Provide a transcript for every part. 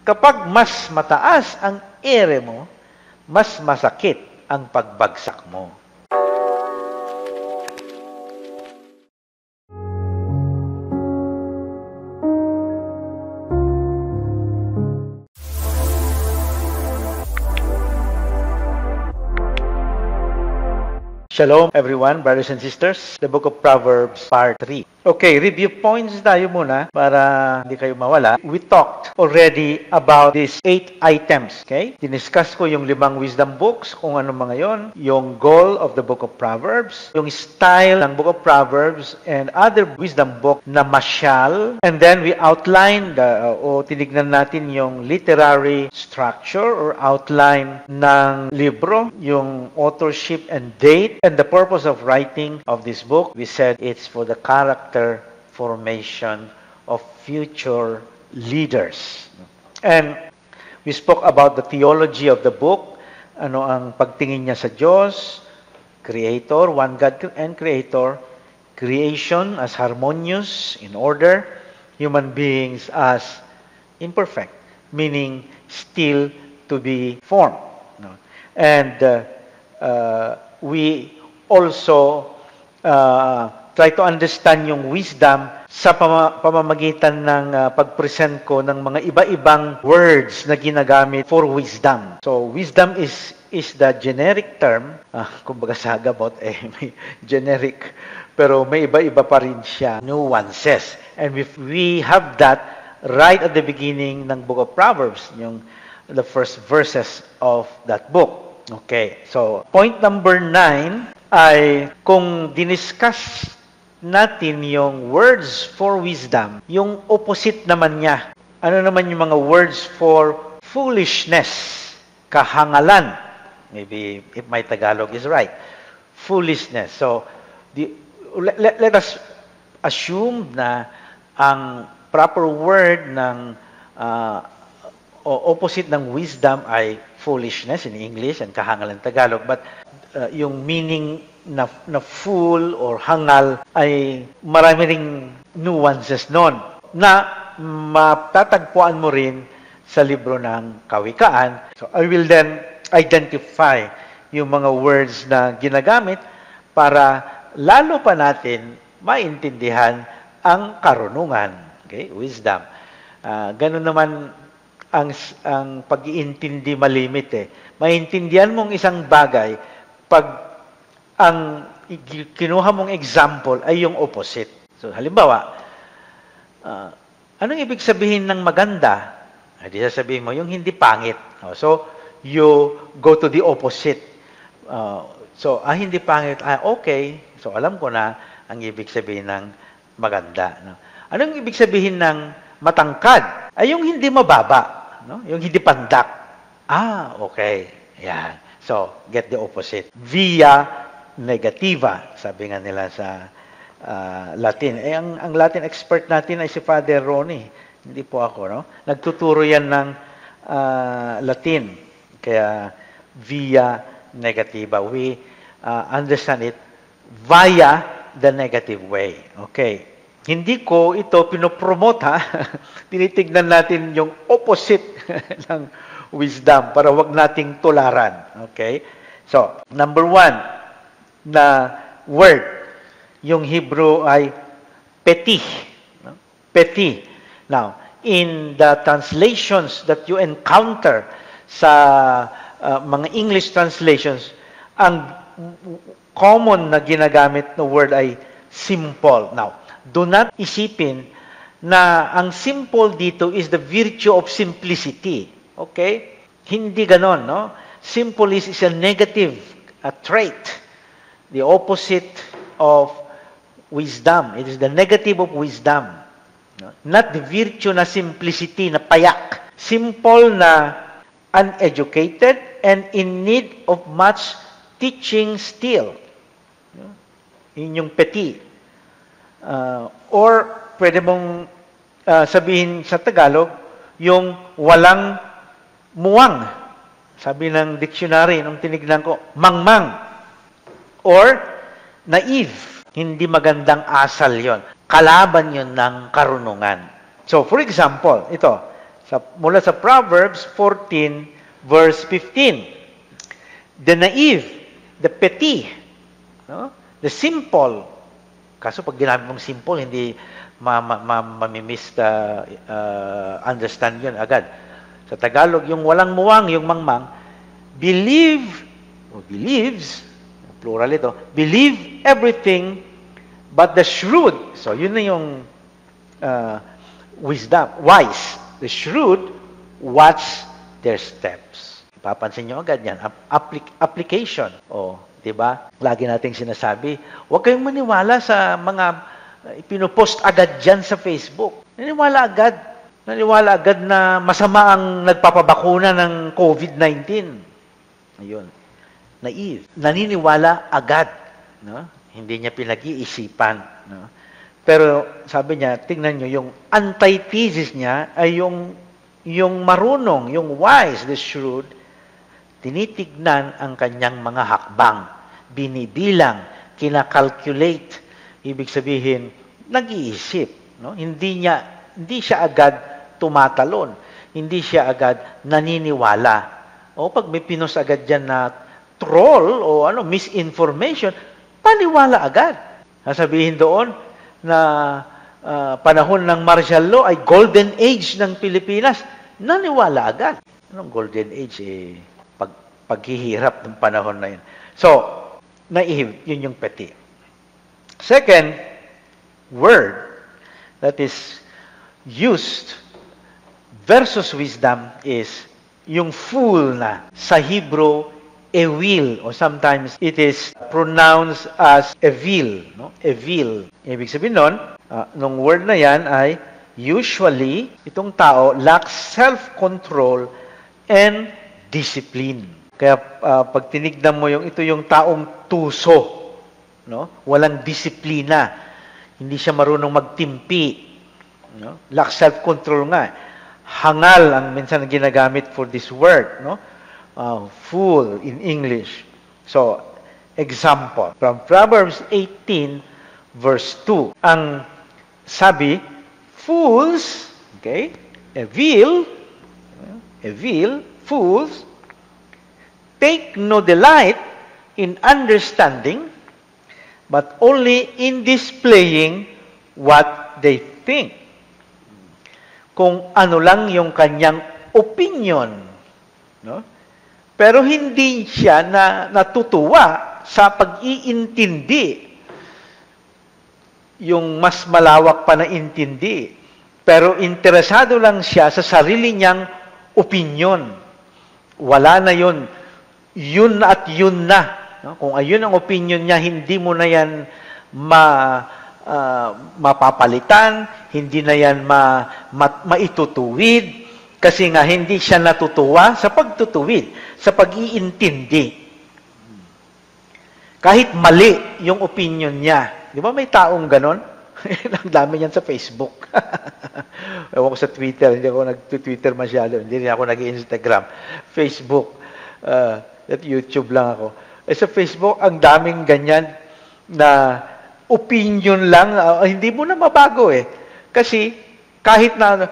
Kapag mas mataas ang ere mo, mas masakit ang pagbagsak mo. Shalom everyone, brothers and sisters. The Book of Proverbs, Part 3. Okay, review points tayo muna para hindi kayo mawala. We talked already about these 8 items. Okay? Diniscuss ko yung 5 wisdom books, kung ano mga yon, yung goal of the Book of Proverbs, yung style ng Book of Proverbs, and other wisdom book na masyal. And then we outlined, tinignan natin yung literary structure or outline ng libro, yung authorship and date, and the purpose of writing of this book. We said it's for the character formation of future leaders. And we spoke about the theology of the book, ano ang pagtingin niya sa Diyos, Creator, one God and Creator, creation as harmonious, in order, human beings as imperfect, meaning still to be formed. And we also try to understand yung wisdom sa pamamagitan ng pag-present ko ng mga iba-ibang words na ginagamit for wisdom. So, wisdom is the generic term. Kumbaga sa Agabot, may generic, pero may iba-iba pa rin siya, nuances. And if we have that right at the beginning ng Book of Proverbs, yung the first verses of that book. Okay, so point number 9 ay kung diniscuss natin yung words for wisdom, yung opposite naman niya. Ano naman yung mga words for foolishness, kahangalan. Maybe if my Tagalog is right. Foolishness. So, let us assume na ang proper word ng opposite ng wisdom ay foolishness in English and kahangalan Tagalog. But yung meaning na fool or hangal ay marami ring nuances nun na matatagpuan mo rin sa libro ng Kawikaan. So I will then identify yung mga words na ginagamit para lalo pa natin maintindihan ang karunungan. Okay? Wisdom. Ganun naman ang pag-iintindi malimit eh. Maintindihan mong isang bagay pag ang kinuha mong example ay yung opposite. So, halimbawa, anong ibig sabihin ng maganda? Di sasabihin mo, yung hindi pangit. So, you go to the opposite. So, hindi pangit. Okay. So, alam ko na ang ibig sabihin ng maganda. Anong ibig sabihin ng matangkad? Ay yung hindi mababa. Yung hindi pandak. Okay. Yan. So, get the opposite. Via negativa, sabi nga nila sa Latin. Ang Latin expert natin ay si Father Ronnie. Hindi po ako, no? Nagtuturo yan ng Latin. Kaya, via negativa. We understand it via the negative way. Okay. Hindi ko ito pinopromote, ha? Tinitignan natin yung opposite ng wisdom para wag nating tularan. Okay? So, number 1 na word, yung Hebrew ay petty. Petty. Now, in the translations that you encounter sa mga English translations, ang common na ginagamit na word ay simple. Now, do not isipin na ang simple dito is the virtue of simplicity. Okay? Hindi ganon, no? Simple is a negative, a trait. The opposite of wisdom. It is the negative of wisdom. No? Not the virtue na simplicity, na payak. Simple na uneducated and in need of much teaching still. No? Yun yung petty. Or pwede mong sabihin sa Tagalog, yung walang muwang. Sabi ng dictionary, nung tinignan ko, mangmang. Or naive. Hindi magandang asal yon. Kalaban yon ng karunungan. So, for example, ito, Mula sa Proverbs 14, verse 15. The naive, the petty, no? The simple. Kaso pag ginamit mong simple, hindi understand yun agad. Sa Tagalog, yung walang muwang, yung mangmang, believes, plural ito, believe everything but the shrewd. So, yun na yung wise. The shrewd watch their steps. Papansin nyo agad yan. Application. Di ba? Lagi nating sinasabi, huwag kayong maniwala sa mga ipinopost agad dyan sa Facebook. Naniwala agad na masama ang nagpapabakuna ng COVID-19. Ayun. Naive. Naniniwala agad. No? Hindi niya pinag-iisipan. No? Pero sabi niya, tingnan nyo, yung antithesis niya ay yung marunong, yung wise, the shrewd, tinitignan ang kanyang mga hakbang, binibilang, kinakalculate, ibig sabihin, nag-iisip. No? Hindi siya agad tumatalon, hindi siya agad naniniwala. O pag may pinos agad dyan na troll o misinformation, paniwala agad. Sasabihin doon na panahon ng martial law ay golden age ng Pilipinas, naniwala agad. Anong golden age? Paghihirap ng panahon na yun. So, naive, yun yung peti. Second word that is used versus wisdom is yung fool na. Sa Hebrew, evil, or sometimes it is pronounced as evil. No? Evil. Ibig sabihin nun, nung word na yan ay usually, itong tao lacks self-control and discipline. Kaya pag tinignan mo ito yung taong tuso, no? Walang disiplina. Hindi siya marunong magtimpi. No? Lack self-control nga. Hangal ang minsan ginagamit for this word, no? Fool in English. So, example. From Proverbs 18, verse 2. Ang sabi, fools, okay, evil, fools, take no delight in understanding, but only in displaying what they think. Kung ano lang yung kanyang opinion, no? Pero hindi siya natutuwa sa pag-iintindi, yung mas malawak pa na intindi. Pero interesado lang siya sa sarili niyang opinion. Wala na yun. Yun at yun na. No? Kung ayun ang opinion niya, hindi mo na yan mapapalitan, hindi na yan maitutuwid, kasi nga hindi siya natutuwa sa pagtutuwid, sa pag-iintindi. Kahit mali yung opinion niya. Di ba may taong ganon? Ang dami yan sa Facebook. Ewan ko sa Twitter, hindi ako nag-Twitter masyado, hindi rin ako nag-Instagram. Facebook, at YouTube lang ako. Sa Facebook, ang daming ganyan na opinion lang, hindi mo na mabago eh. Kasi kahit na,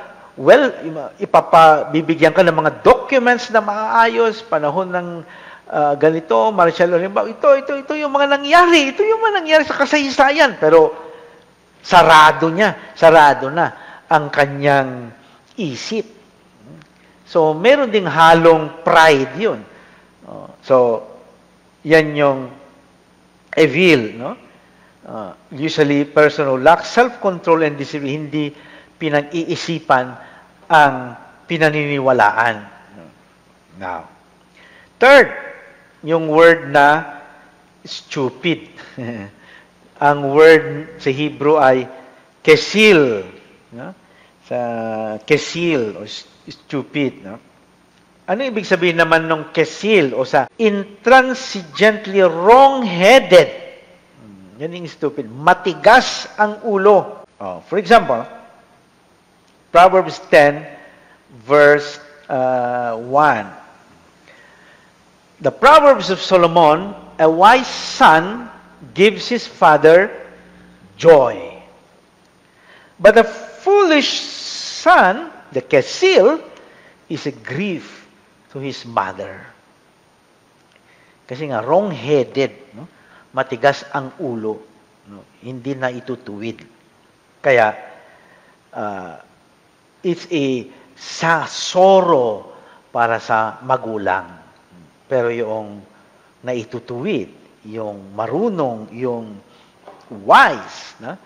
ipapabibigyan ka ng mga documents na maayos, panahon ng ganito, martial law, ito yung mga nangyari, sa kasaysayan, pero sarado na ang kanyang isip. So, meron ding halong pride yun. So, yan yung evil, no? Usually, person who lacks self-control and discipline, hindi pinag-iisipan ang pinaniniwalaan. Now, third, yung word na stupid. Ang word sa Hebrew ay kesil. No? Sa kesil, o stupid. No? Ano ibig sabihin naman ng kesil o sa intransigently wrong-headed? Yan yung stupid. Matigas ang ulo. For example, Proverbs 10, verse 1. The Proverbs of Solomon, a wise son gives his father joy. But a foolish son the kesil is a grief to his mother. Kasi nga, wrong-headed, no? Matigas ang ulo, no? Hindi na itutuwid. Kaya, it's a sorrow para sa magulang. Pero yung naitutuwid, yung marunong, yung wise, no?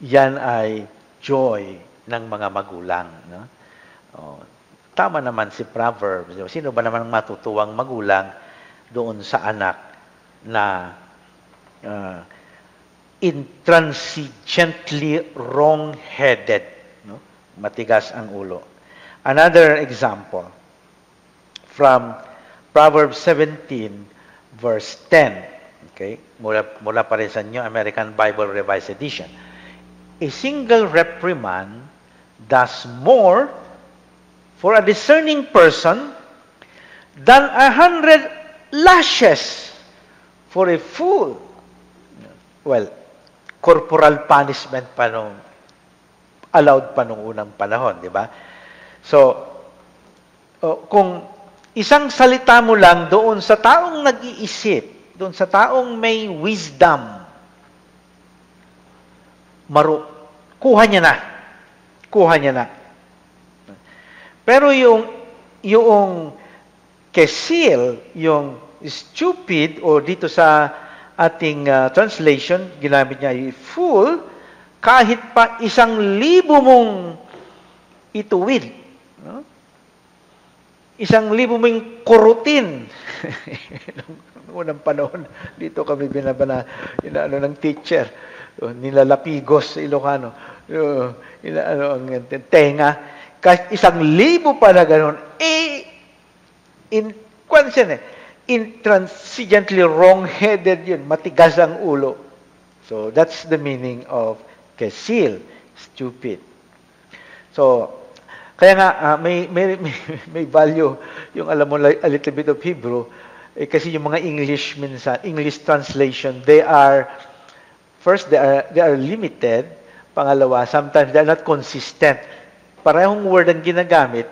Yan ay joy ng mga magulang. No? Tama naman si Proverbs. Sino ba naman matutuwang magulang doon sa anak na intransigently wrong-headed, no? Matigas ang ulo. Another example from Proverbs 17 verse 10. Okay? Mula pa rin sa New American Bible Revised Edition. A single reprimand does more for a discerning person than 100 lashes for a fool. Well, corporal punishment pa nung allowed pa nung unang panahon, di ba? So, kung isang salita mo lang doon sa taong nag-iisip, doon sa taong may wisdom, kuha niya na. Kuha niya na. Pero yung kesil, yung stupid, o dito sa ating translation, ginamit niya yung fool, kahit pa 1,000 mong ituwid, no? 1,000 mong kurutin. Noong unang panahon, dito kami binabana, ng teacher, nilalapigos sa Ilocano, ang tenga, kahit 1,000 pa na gano'n, intransigently wrong-headed yun, matigas ang ulo. So, that's the meaning of kesil, stupid. So, kaya nga, may value yung alam mo a little bit of Hebrew, kasi yung mga English minsan, English translation, they are limited. Pangalawa, sometimes they are not consistent. Parehong word ang ginagamit,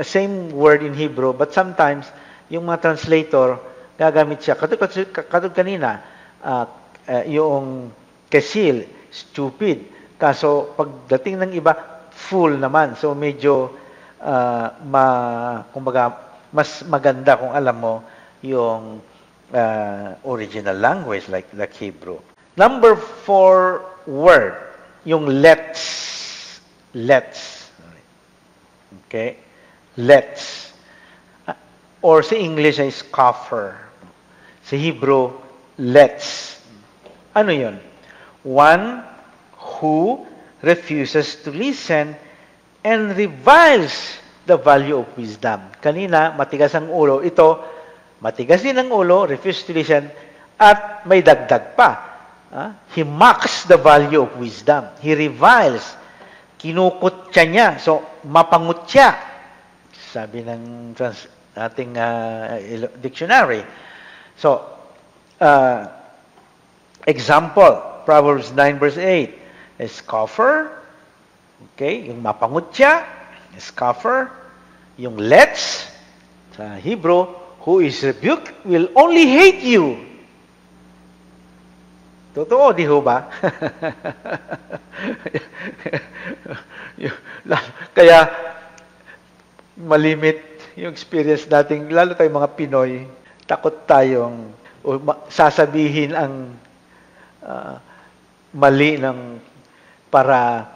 same word in Hebrew, but sometimes yung mga translator, gagamit siya. Katulad kanina, yung kesil, stupid. Kaso, pagdating ng iba, fool naman. So, medyo, kumbaga, mas maganda kung alam mo yung original language like Hebrew. Number 4 word, yung let's. Let's. Okay? Let's. Or sa English ay scoffer. Sa Hebrew, let's. Ano yun? One who refuses to listen and reviles the value of wisdom. Kanina, matigas ang ulo. Ito, matigas din ang ulo, refuse to listen, at may dagdag pa. He mocks the value of wisdom. He reviles. Kinukutya niya. So, mapangutya. Sabi ng ating dictionary. So, example, Proverbs 9 verse 8. A scoffer, okay, yung mapangutya, a scoffer, yung let's, sa Hebrew, who is rebuked will only hate you. Totoo, di ho ba? Kaya, malimit yung experience natin, lalo tayong mga Pinoy, takot tayong sasabihin ang mali ng para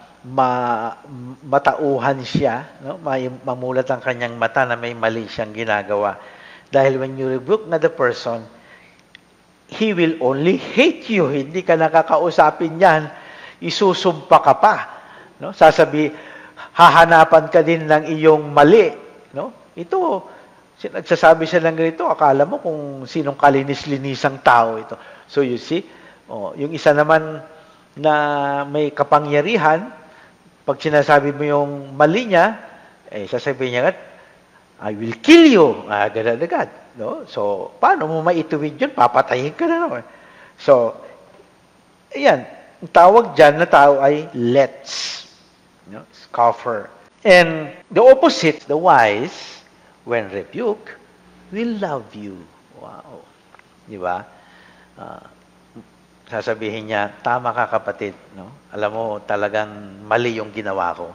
matauhan siya, no? Mamulat ang kanyang mata na may mali siyang ginagawa. Dahil when you rebuke na the person, he will only hate you. Hindi ka nakakausapin yan. Isusumpa ka pa. No? Hahanapan ka din ng iyong mali. No? Ito, nagsasabi siya lang ganito, akala mo kung sinong kalinis-linisang tao ito. So you see, yung isa naman na may kapangyarihan, pag sinasabi mo yung mali niya, sasabihin niya, I will kill you. Agad-agad. No? So, paano mo maituwid yun? Papatayin ka na naman. So, ayan. Ang tawag dyan na tao ay let's. No? Scoffer. And the opposite, the wise, when rebuked, will love you. Wow. Di ba? Ah, sasabihin niya, tama ka kapatid. No? Alam mo, talagang mali yung ginawa ko.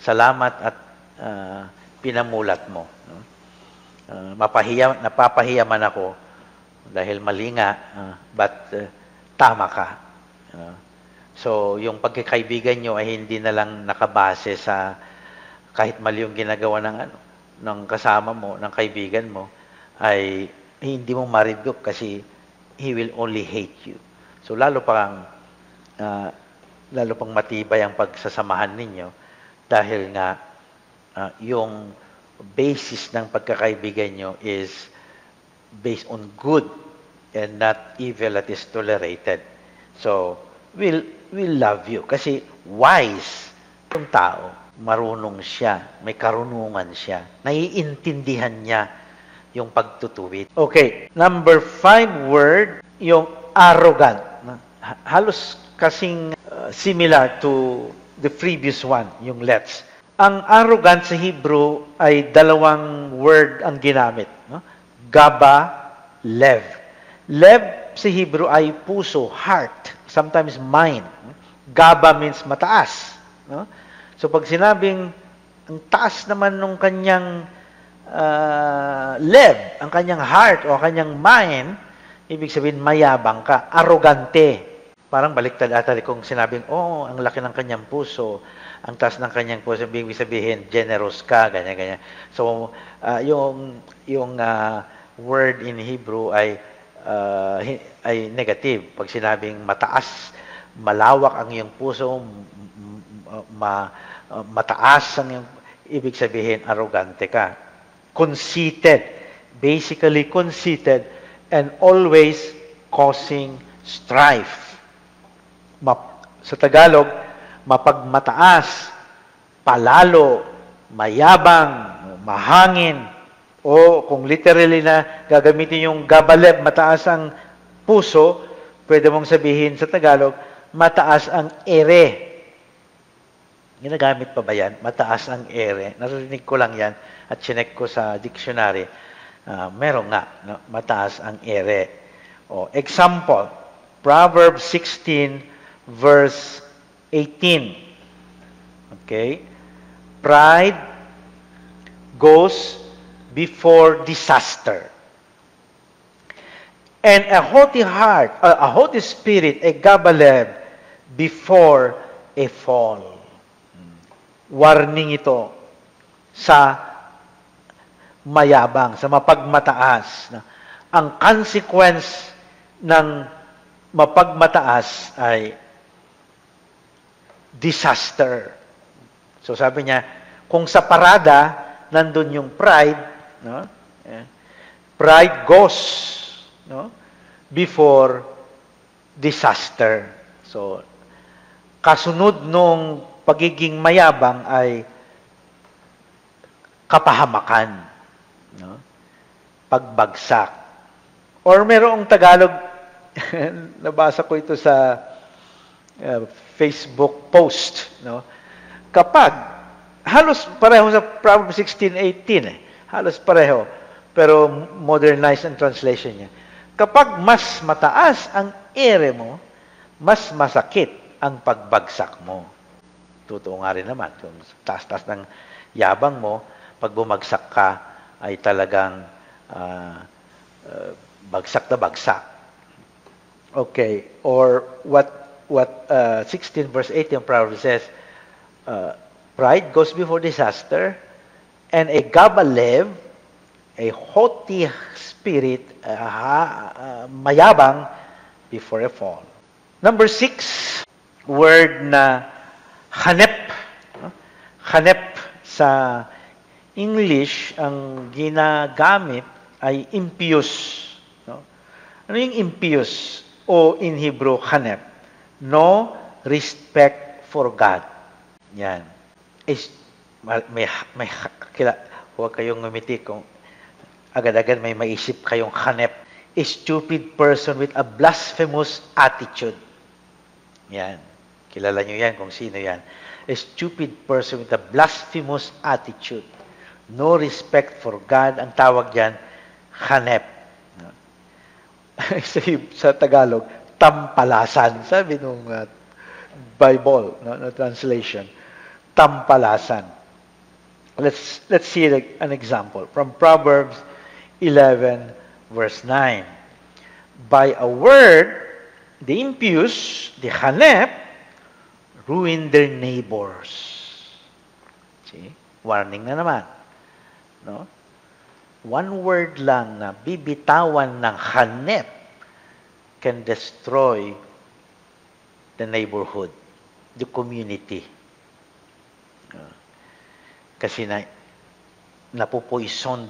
Salamat at pinamulat mo. No? Napapahiya man ako dahil mali nga, but tama ka. So, yung pagkakaibigan nyo ay hindi na lang nakabase sa kahit mali yung ginagawa ng kasama mo, ng kaibigan mo, ay hindi mo ma-rebuke kasi he will only hate you. So, lalo pang matibay ang pagsasamahan ninyo dahil nga yung basis ng pagkakaibigan nyo is based on good and not evil that is tolerated. So, will love you. Kasi wise yung tao. Marunong siya. May karunungan siya. Naiintindihan niya yung pagtutuwid. Okay. Number 5 word, yung arrogant. Halos kasing similar to the previous one, yung let's. Ang arrogant sa Hebrew ay dalawang word ang ginamit. No? Gaba, lev. Lev sa Hebrew ay puso, heart, sometimes mind. Gaba means mataas. No? So pag sinabing ang taas naman nung kanyang lev, ang kanyang heart o kanyang mind, ibig sabihin mayabang ka, arrogante. Parang baliktad ata kung sinabing, ang laki ng kanyang puso, ang taas ng kanyang puso, ibig sabihin, generous ka, ganyan-ganyan. So, yung word in Hebrew ay negative. Pag sinabing mataas, malawak ang iyong puso, mataas ang iyong, ibig sabihin, arrogante ka. Conceited. Basically conceited and always causing strife. Sa Tagalog, mapagmataas, palalo, mayabang, mahangin, o kung literally na gagamitin yung gabaleb, mataas ang puso, pwede mong sabihin sa Tagalog, mataas ang ere. Ginagamit pa ba yan? Mataas ang ere. Narinig ko lang yan at chinek ko sa dictionary. Meron nga, no? Mataas ang ere. Example, Proverbs 16 verse 18. Okay? Pride goes before disaster. And a haughty heart, a haughty spirit, a gabaleb, before a fall. Warning ito sa mayabang, sa mapagmataas. Ang consequence ng mapagmataas ay disaster. So sabi niya, kung sa parada, nandun yung pride, no? Pride goes, no? Before disaster. So, kasunod nung pagiging mayabang ay kapahamakan, no? Pagbagsak. Or merong Tagalog, nabasa ko ito sa Facebook post, no? Kapag halos pareho sa Proverbs 16:18 halos pareho, pero modernized ang translation niya. Kapag mas mataas ang ere mo, mas masakit ang pagbagsak mo. Totoo nga rin naman, kung taas-taas ng yabang mo, pag bumagsak ka, ay talagang bagsak na bagsak. Okay, or what 16 verse 18 Proverbs says, pride goes before disaster, and a gabalev, a haughty spirit, mayabang, before a fall. Number 6, word na hanep. Hanep sa English, ang ginagamit ay impious. No? Ano yung impious? O in Hebrew, hanep. No respect for God. Yan. Huwag kayong ngumiti kung agad-agad may maisip kayong hanep. A stupid person with a blasphemous attitude. Yan. Kilala nyo yan kung sino yan. a stupid person with a blasphemous attitude. No respect for God. Ang tawag diyan, hanep. Sa Tagalog, tampalasan. Sabi nung Bible, no, translation, tampalasan. Let's see an example from Proverbs 11 verse 9. By a word, the impious, the hanep, ruin their neighbors. See? Warning na naman. No? One word lang na bibitawan ng hanep can destroy the neighborhood, the community. Kasi napupoison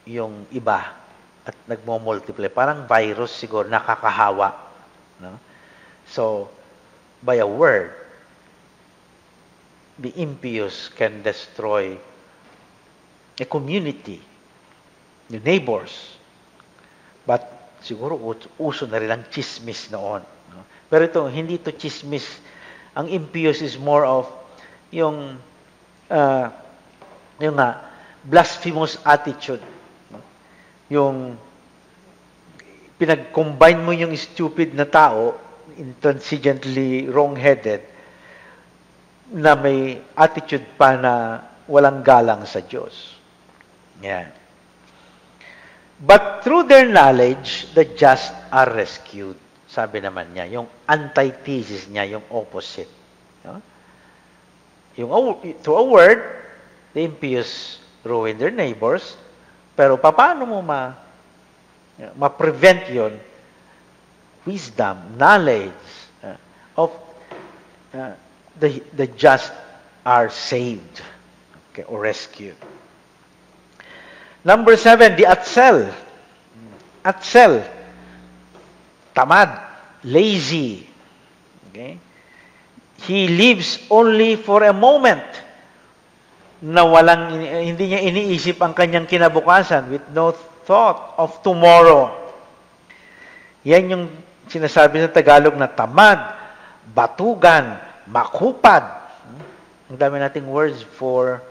yung iba at nagmo-multiply. Parang virus siguro, nakakahawa. No? So, by a word, the impious can destroy a community, the neighbors. But siguro uso na rin ang chismis noon. No? Pero ito, hindi ito chismis. Ang impious is more of yung blasphemous attitude. No? Yung pinag-combine mo yung stupid na tao, intransigently wrong-headed, na may attitude pa na walang galang sa Diyos. Yan. But through their knowledge, the just are rescued. Sabi naman niya, yung antithesis niya, yung opposite. No? Through a word, the impious ruin their neighbors, pero paano mo ma-prevent yun? Wisdom, knowledge of the just are saved, okay, or rescued. Number 7, the atzel. Atzel, tamad, lazy. Okay? He lives only for a moment na hindi niya iniisip ang kanyang kinabukasan with no thought of tomorrow. Yan yung sinasabi sa Tagalog na tamad, batugan, makupad. Ang dami nating words for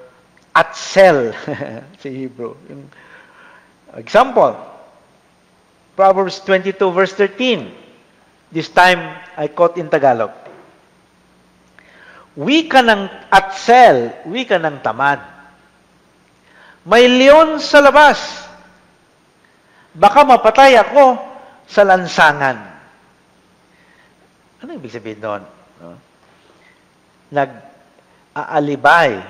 atzel sa Hebrew. Yung example, Proverbs 22 verse 13. This time, I quote in Tagalog. Wika ng atzel, wika ng tamad. May leon sa labas. Baka mapatay ako sa lansangan. Ano ibig sabihin doon? No? Nag-aalibay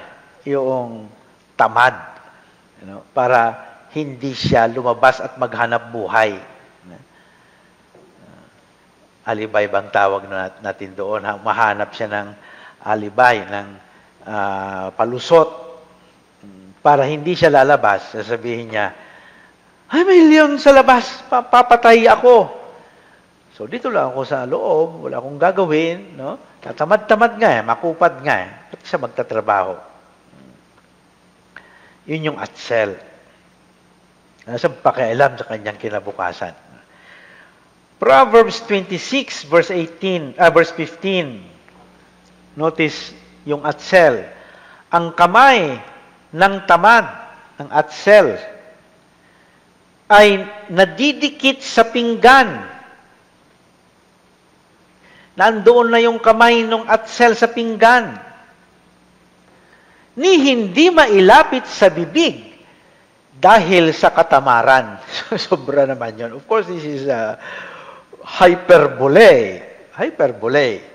yung tamad, para hindi siya lumabas at maghanap buhay. Alibay bang tawag natin doon? Mahanap siya ng alibay, ng palusot, para hindi siya lalabas. Sasabihin niya, ay, may leon sa labas, papatay ako. So, dito lang ako sa loob, wala akong gagawin, no? Tamad-tamad nga makupad nga Ba't siya magtatrabaho? Yun yung atzel. Nasa pakialam sa kanyang kinabukasan. Proverbs 26, verse 15. Notice yung atzel. Ang kamay ng tamad, ng atzel, ay nadidikit sa pinggan. Nandoon na yung kamay ng atzel sa pinggan. Ni hindi mailapit sa bibig dahil sa katamaran. Sobra naman yun. Of course, this is hyperbole. Hyperbole.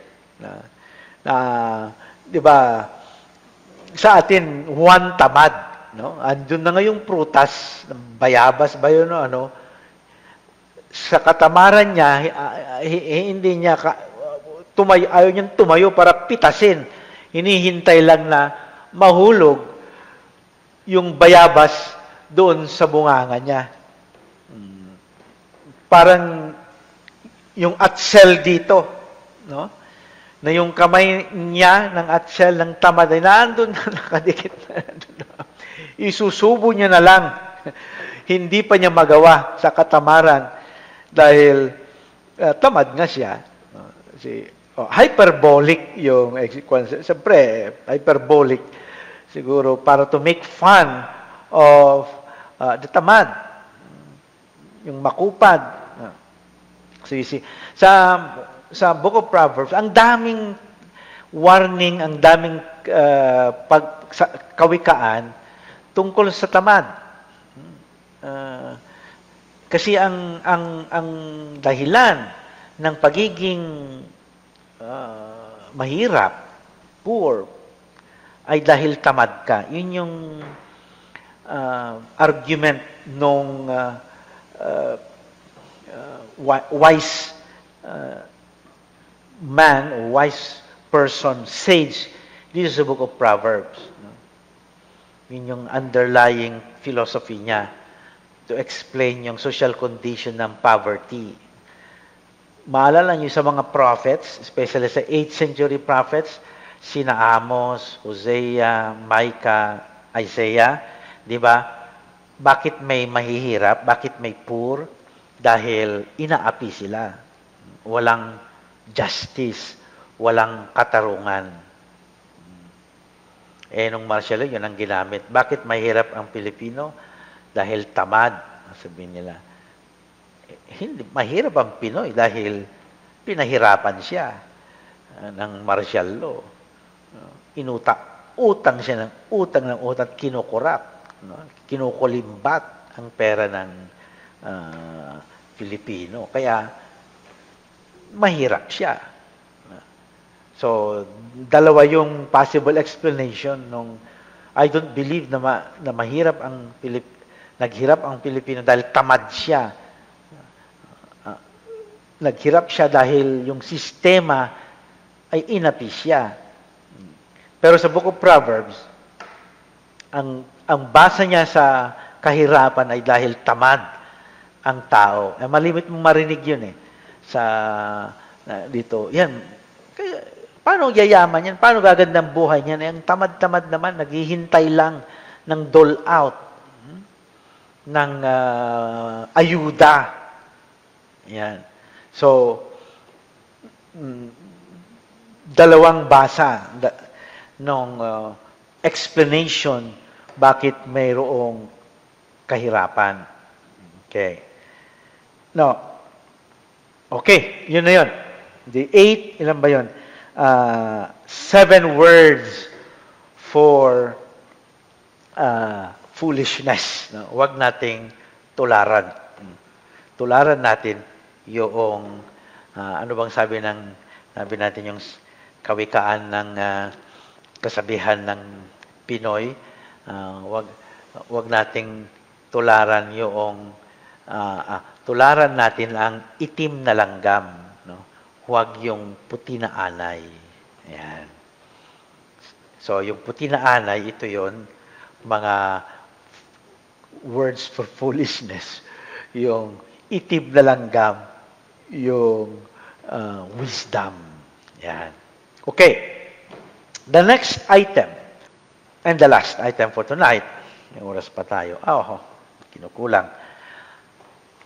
Di ba, sa atin, one tamad. No? Andun na ngayong prutas, bayabas ba yun, no? Sa katamaran niya, hindi niya, ayaw niyang tumayo para pitasin. Hinihintay lang na mahulog yung bayabas doon sa bunganga niya. Parang yung atzel dito, no? Na yung kamay niya ng atzel ng tamad ay naandun na nakadikit na. Isusubo niya na lang. Hindi pa niya magawa sa katamaran dahil tamad nga siya. hyperbolic yung siyempre, hyperbolic siguro para to make fun of the tamad, yung makupad. So you see, sa Book of Proverbs, ang daming warning, ang daming kawikaan tungkol sa tamad. Kasi ang dahilan ng pagiging mahirap, poor, ay dahil tamad ka. Yun yung argument nung wise man or wise person, sage, dito sa Book of Proverbs. No? Yun yung underlying philosophy niya to explain yung social condition ng poverty. Maalala niyo sa mga prophets, especially sa 8th century prophets, sina Amos, Hosea, Micah, Isaiah, di ba? Bakit may mahihirap? Bakit may poor? Dahil inaapi sila. Walang justice, walang katarungan. Nung martial law, yun ang ginamit. Bakit mahirap ang Pilipino? Dahil tamad, sabihin nila. Hindi, mahirap ang Pinoy dahil pinahirapan siya ng martial law. Utang siya ng utang, kinukurap. No? Kinukulimbat ang pera ng Pilipino. Kaya, mahirap siya. So, dalawa yung possible explanation nung I don't believe na mahirap ang naghirap ang Pilipino dahil tamad siya. Naghirap siya dahil yung sistema ay inapi siya. Pero sa Book of Proverbs, ang basa niya sa kahirapan ay dahil tamad ang tao. Malimit mong marinig yun dito. Yan. Kaya, paano yayaman yan? Paano gagandang buhay niyan? Ang tamad-tamad naman, naghihintay lang ng dole out, ng ayuda. Yan. So, dalawang basa nung explanation bakit mayroong kahirapan. Okay. No. Okay, yun na yun. The 8, ilan ba yun? 7 words for foolishness. No? Huwag nating tularan. Tularan natin yung, ano bang sabi natin yung kawikaan ng kasabihan ng Pinoy. Huwag nating tularan yung tularan natin ang itim na langgam, no? Huwag yung puti na anay. Ayan. So, yung puti na anay, ito yon mga words for foolishness. Yung itim na langgam, yung wisdom. Ayan. Okay. The next item, and the last item for tonight, may oras pa tayo. Kinukulang.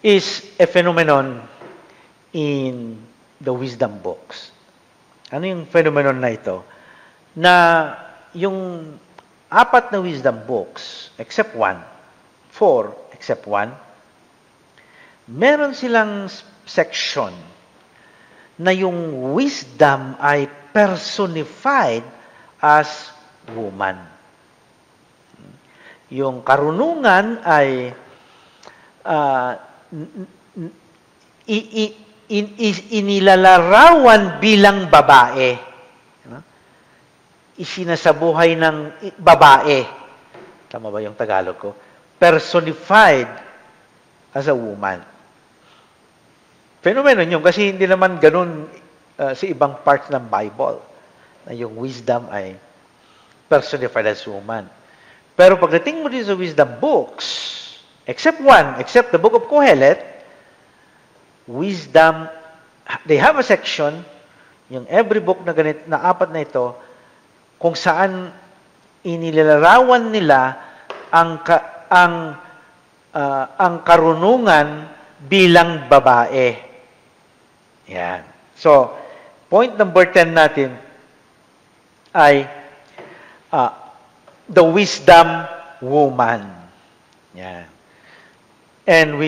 Is a phenomenon in the wisdom books. Ano yung phenomenon na ito? Na yung 4 na wisdom books, except 1, 4 except 1, meron silang section na yung wisdom ay personified as woman. Yung karunungan ay inilalarawan bilang babae. Isinasabuhay ng babae. Tama ba yung Tagalog ko? Personified as a woman. Phenomenon yun kasi hindi naman ganun sa ibang parts ng Bible na yung wisdom ay personified as woman. Pero pagdating mo din sa wisdom books, except the book of Kohelet, wisdom, they have a section, yung every book na ganit, na 4 na ito, kung saan inilalarawan nila ang karunungan bilang babae. Yan. So, point number 10 natin ay the wisdom woman. Yan. And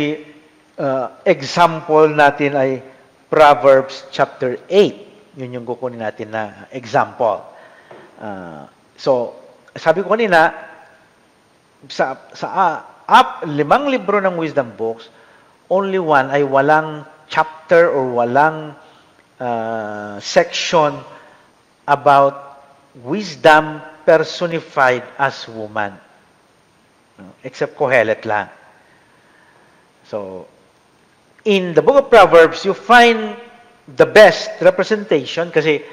example natin ay Proverbs chapter 8. Yun yung kukunin natin na example. So, sabi ko kanina, sa 5 libro ng wisdom books, only one ay walang chapter or walang section about wisdom personified as woman. Except Kohelet lang. So, in the book of Proverbs, you find the best representation kasi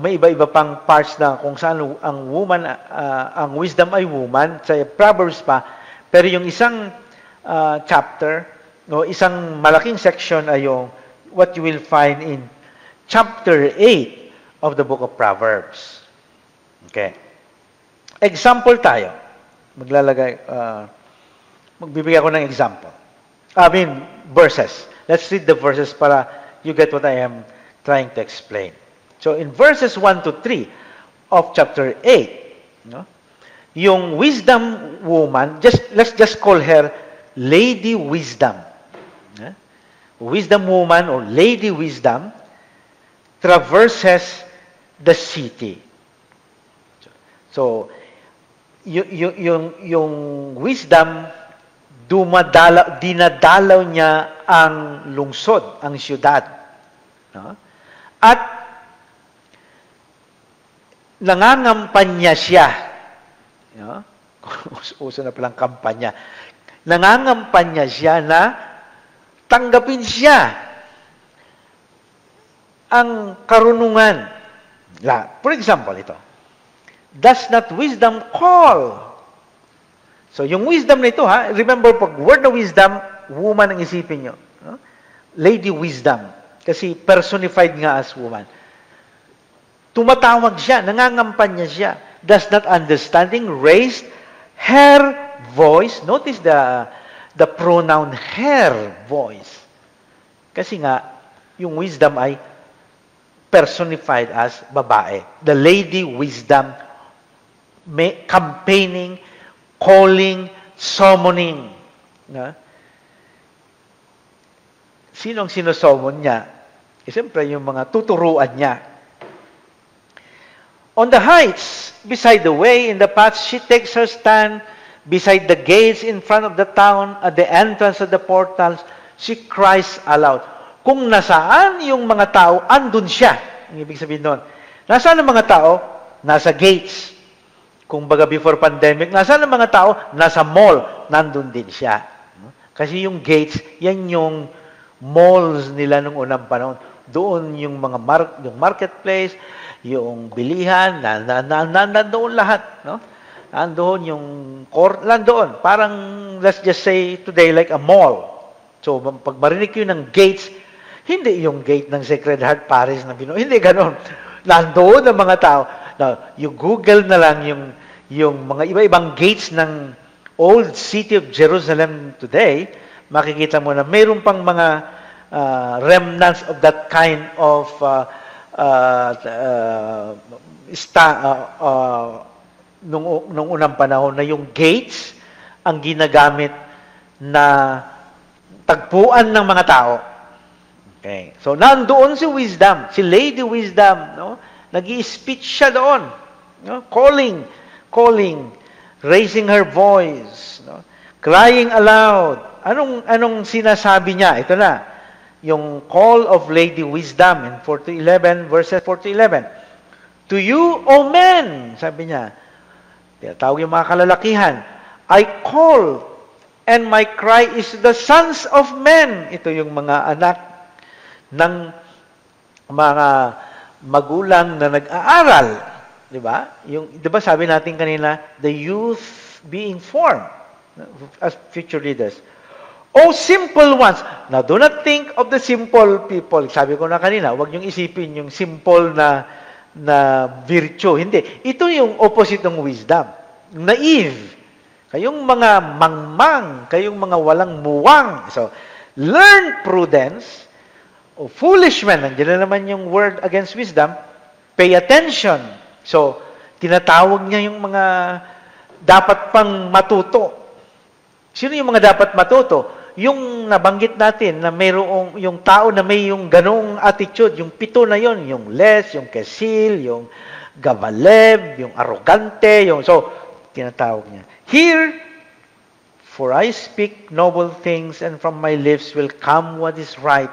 may iba-iba pang parts na kung saan ang woman, ang wisdom ay woman, sa Proverbs pa, pero yung isang chapter, no, isang malaking section ay yung what you will find in chapter 8 of the book of Proverbs. Okay. Example tayo. Magbibigay ako ng example. Verses. Let's read the verses para you get what I am trying to explain. So, in verses 1 to 3 of chapter 8, no, yung wisdom woman, let's just call her Lady Wisdom. Wisdom woman or Lady Wisdom traverses the city. So, yung wisdom, dinadalaw niya ang lungsod, ang siyudad. No? At nangangampanya siya. No? Uso na palang kampanya. Nangangampanya siya na tanggapin siya ang karunungan. For example, ito. Does not wisdom call? So, yung wisdom na ito, remember, pag word na wisdom, woman ang isipin nyo. No? Lady Wisdom. Kasi personified nga as woman. Tumatawag siya, nangangampanya siya. Does not understanding raised her voice. Notice the pronoun her voice. Kasi nga, yung wisdom ay personified as babae. The Lady Wisdom, campaigning, calling, summoning. Na? Sinong sinusummon niya? Siyempre, yung mga tuturuan niya. On the heights, beside the way, in the paths, she takes her stand. Beside the gates in front of the town, at the entrance of the portals, she cries aloud. Kung nasaan yung mga tao, andun siya. Ang ibig sabihin doon. Nasaan ang mga tao? Nasa gates. Kung baga before pandemic, nasaan ang mga tao? Nasa mall. Nandun din siya. Kasi yung gates, yan yung malls nila nung unang panahon. Doon yung mga yung marketplace, yung bilihan, nandoon lahat. No? Nandoon yung court, nandoon. Parang, let's just say today, like a mall. So, pag marinig yun ng gates, hindi yung gate ng Sacred Heart Paris na hindi ganon. Nandoon ang mga tao. Now, you Google na lang yung mga iba-ibang gates ng old city of Jerusalem today, makikita mo na mayroon pang mga remnants of that kind of nung unang panahon na yung gates ang ginagamit na tagpuan ng mga tao. Okay. So, nandoon si Wisdom, si Lady Wisdom, no? Nag-i-speech siya doon, no? Calling, raising her voice, no? Crying aloud. Anong sinasabi niya? Ito na, yung call of Lady Wisdom in 4-11, verses 4-11. To you, O men, sabi niya, tinatawag yung mga kalalakihan, I call, and my cry is the sons of men. Ito yung mga anak ng mga magulang na nag-aaral. Di ba? Di ba sabi natin kanina, the youth being formed as future leaders. Oh, simple ones. Now, do not think of the simple people. Sabi ko na kanina, huwag niyong isipin yung simple na virtue. Hindi. Ito yung opposite ng wisdom. Naive. Kayong mga mangmang, kayong mga walang muwang. So, learn prudence, O foolish man, nandiyan na naman yung word against wisdom, pay attention. So, tinatawag niya yung mga dapat pang matuto. Sino yung mga dapat matuto? Yung nabanggit natin na mayroong yung tao na may yung ganong attitude, yung 7 na yon, yung less, yung kesil, yung gabaleb, yung arrogante, yung so tinatawag niya. Here, for I speak noble things, and from my lips will come what is right,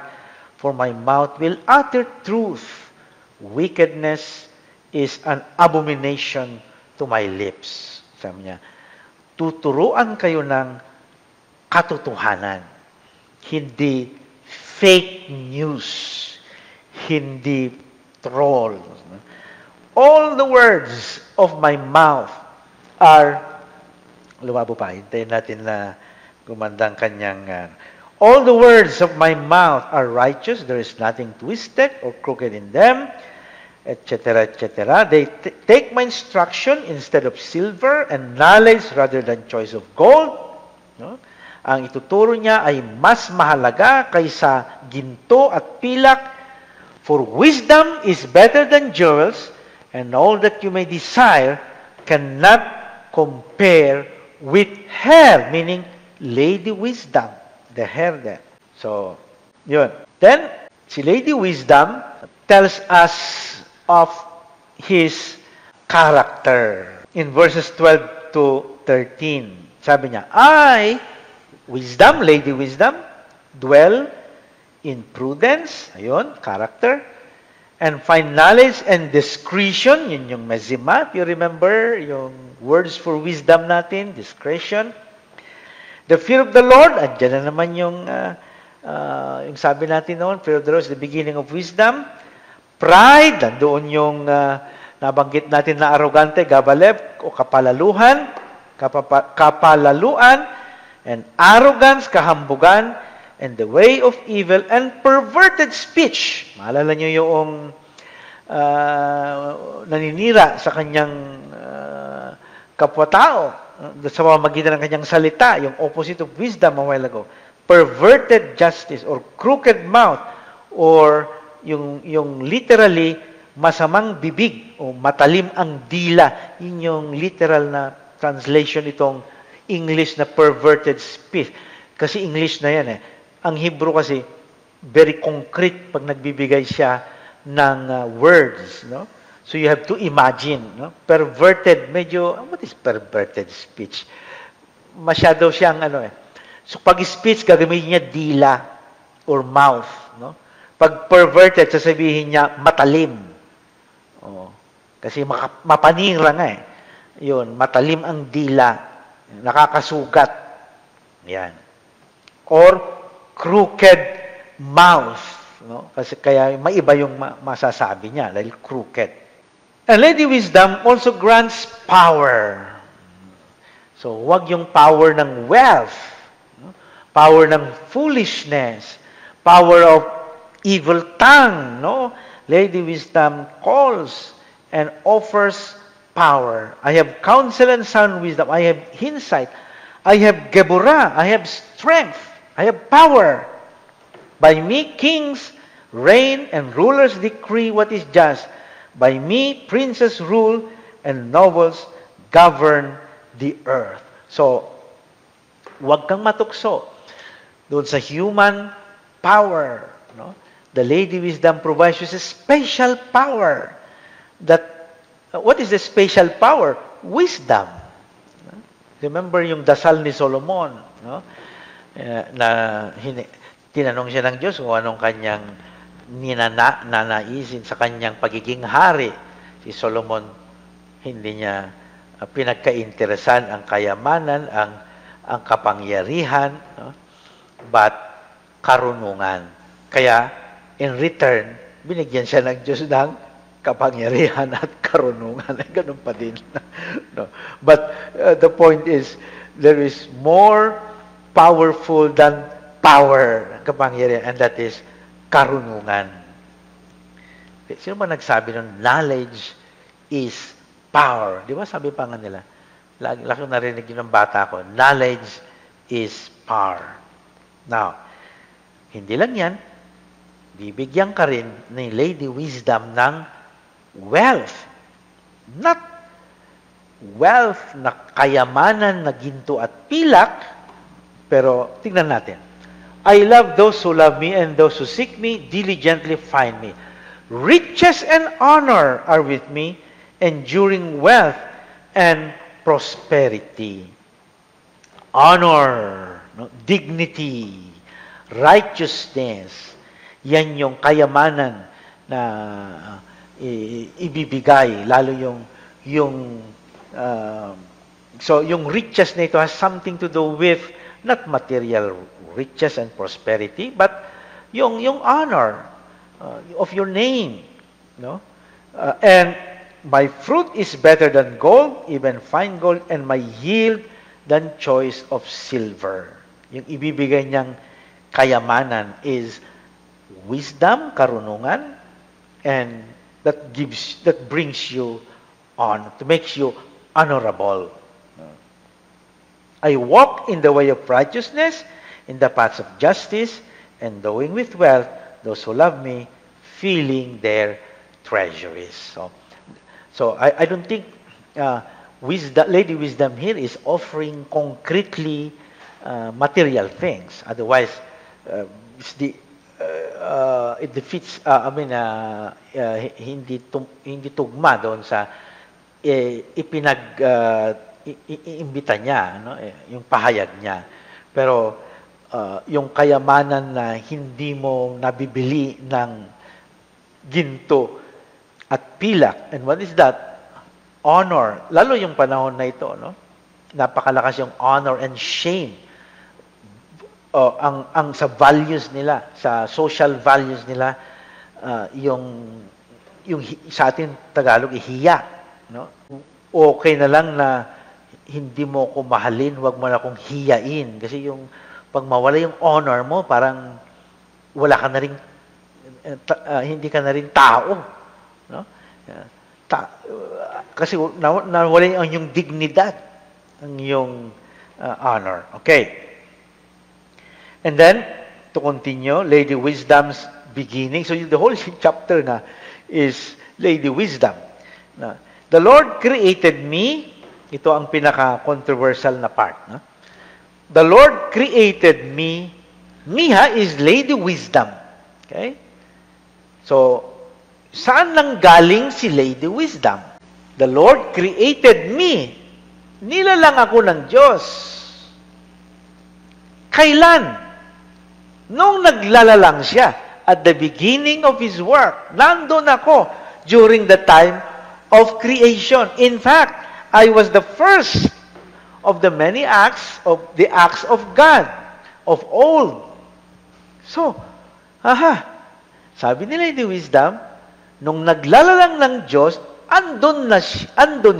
for my mouth will utter truth. Wickedness is an abomination to my lips. Sabi niya, tuturuan kayo ng katotohanan. Hindi fake news. Hindi troll. All the words of my mouth are, lumabo pa, hintayin natin na gumandang kanyang, all the words of my mouth are righteous, there is nothing twisted or crooked in them, etc., etc. They take my instruction instead of silver and knowledge rather than choice of gold. No? Ang ituturo niya ay mas mahalaga kaysa ginto at pilak, for wisdom is better than jewels, and all that you may desire cannot compare with her, meaning Lady Wisdom, the hair there. So, yun. Then, si Lady Wisdom tells us of his character. In verses 12 to 13, sabi niya, I, Wisdom, Lady Wisdom, dwell in prudence, ayun, character, and find knowledge and discretion, yun yung mezima, if you remember, yung words for wisdom natin, discretion. The fear of the Lord, andyan na naman yung sabi natin noon, fear of the Lord is the beginning of wisdom. Pride, nandoon yung nabanggit natin na arrogante, gabaleb, o kapalaluan, and arrogance, kahambugan, and the way of evil, and perverted speech. Maalala nyo yung naninira sa kanyang kapwa-tao, sa pamamagitan ng kanyang salita, yung opposite of wisdom a while ago. Perverted justice or crooked mouth, or yung literally masamang bibig o matalim ang dila. Yun yung literal na translation itong English na perverted speech. Kasi English na yan eh. Ang Hebrew kasi very concrete pag nagbibigay siya ng words, no? So you have to imagine, no? Perverted, medyo, what is perverted speech? Masyado siyang, So pag speech, gagamitin niya dila or mouth, no? Pag perverted, sasabihin niya matalim. Oh. Kasi mapanira nga eh. Yun, matalim ang dila. Nakakasugat. Yan. Or crooked mouth. No? Kasi kaya maiba yung masasabi niya dahil crooked. And Lady Wisdom also grants power. So, wag yung power ng wealth, no? Power ng foolishness, power of evil tongue, no? Lady Wisdom calls and offers power. I have counsel and sound wisdom. I have insight. I have Geburah. I have strength. I have power. By me, kings reign and rulers decree what is just. By me, princes rule and nobles govern the earth. So, huwag kang matukso doon sa human power. No? The Lady Wisdom provides you a special power. What is the special power? Wisdom. Remember yung dasal ni Solomon, no? Tinanong siya ng Diyos kung anong kanyang nanaisin sa kanyang pagiging hari. Si Solomon, hindi niya pinagkainteresan ang kayamanan, ang kapangyarihan, no? But karunungan. Kaya, in return, binigyan siya ng Diyos ng kapangyarihan at karunungan. Ganun pa din. No. But the point is, there is more powerful than power, kapangyarihan, and that is karunungan. Sino ba nagsabi nun? Knowledge is power. Di ba sabi pa nga nila? Laki narinig yun ng bata ko. Knowledge is power. Now, hindi lang yan. bibigyan ka rin ni Lady Wisdom ng wealth. Not wealth na kayamanan na ginto at pilak, pero tingnan natin. I love those who love me, and those who seek me diligently find me. Riches and honor are with me, enduring wealth and prosperity. Honor, no? Dignity, righteousness, yan yung kayamanan na ibibigay, lalo so yung riches na ito has something to do with not material riches and prosperity, but yung honor of your name, no? And my fruit is better than gold, even fine gold, and my yield than choice of silver. Yung ibibigay niyang kayamanan is wisdom, karunungan, and that brings you on, to makes you honorable. I walk in the way of righteousness, in the paths of justice, and doing with wealth those who love me, filling their treasuries. So I don't think Lady Wisdom here is offering concretely material things. Otherwise, it defeats, hindi tugma doon sa iimbita niya, no? Yung pahayag niya. Pero yung kayamanan na hindi mo nabibili ng ginto at pilak. And what is that? Honor. Lalo yung panahon na ito, no? Napakalakas yung honor and shame. Ang sa values nila, sa social values nila, yung sa atin Tagalog, ihiya, no? Okay na lang na hindi mo ko mahalin, wag mo na akong hiyain. Kasi yung pag mawala yung honor mo, parang wala ka na rin, hindi ka na rin tao. No? Kasi nawala yung dignidad, ang yung honor. Okay. And then, to continue, Lady Wisdom's beginning. So the whole chapter na is Lady Wisdom. Na, the Lord created me. Ito ang pinaka-controversial na part. No? The Lord created me. Miha is Lady Wisdom. Okay? So, saan nang galing si Lady Wisdom? The Lord created me. Nilalang ako ng Diyos. Kailan? Nung naglalalang siya at the beginning of His work. Nandun ako during the time of creation. In fact, I was the first of the many acts of God of old. So, sabi ni Lady Wisdom, nung naglalalang ng Diyos, andun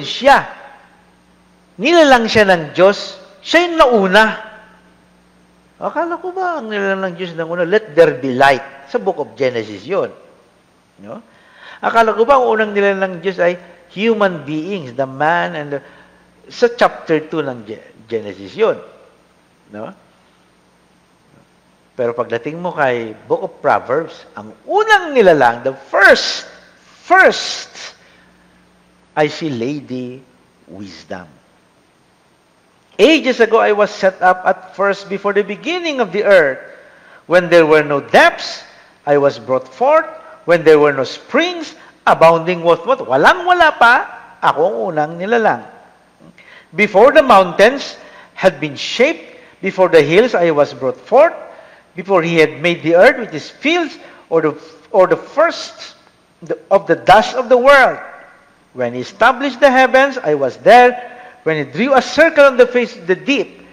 siya. Nilalang siya ng Diyos, siya yung nauna. Akala ko ba ang nilalang ng Diyos ng una, let there be light. Sa book of Genesis yun. No? Akala ko ba ang unang nilalang ng Diyos ay human beings, the man and sa chapter 2 ng Genesis yun. No? Pero pagdating mo kay Book of Proverbs, ang unang nilalang, the first, I see Lady Wisdom. Ages ago, I was set up at first before the beginning of the earth. When there were no depths, I was brought forth. When there were no springs, abounding with water. Walang-wala pa, ako ang unang nilalang. Before the mountains had been shaped, before the hills I was brought forth, before He had made the earth with His fields, or the first of the dust of the world. When He established the heavens, I was there. When He drew a circle on the face of the deep,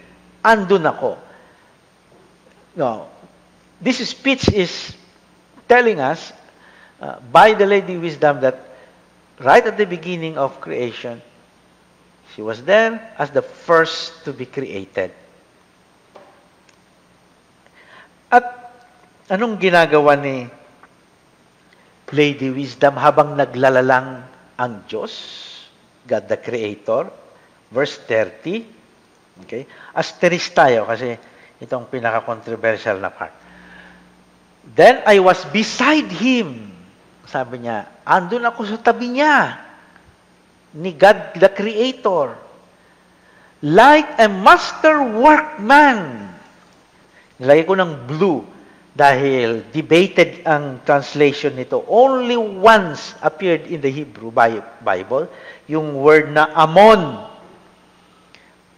andun ako. No, this speech is telling us by the Lady Wisdom that right at the beginning of creation, she was there as the first to be created. At anong ginagawa ni Lady Wisdom habang naglalalang ang Diyos, God the Creator? Verse 30. Okay? Asterisk tayo kasi itong pinaka-controversial na part. Then I was beside him. Sabi niya, andun ako sa tabi niya, ni God the Creator. Like a master workman. Nilagay ko ng blue dahil debated ang translation nito. Only once appeared in the Hebrew Bible yung word na amon.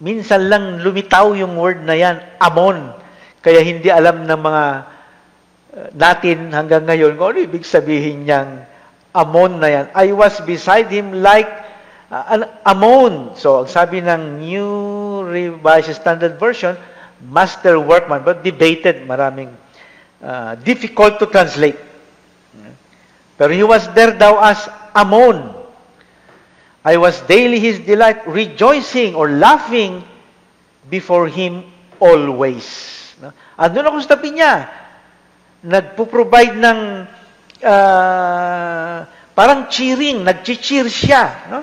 Minsan lang lumitaw yung word na yan, amon. Kaya hindi alam ng mga natin hanggang ngayon kung ano ibig sabihin niyang amon na yan. I was beside him like an amon. So, ang sabi ng New Revised Standard Version, master workman, but debated, maraming difficult to translate. Pero he was there daw as amon. I was daily his delight, rejoicing or laughing before him always. Andun ako sa tabi niya. Nagpo-provide ng parang cheering, nag-cheer siya, no?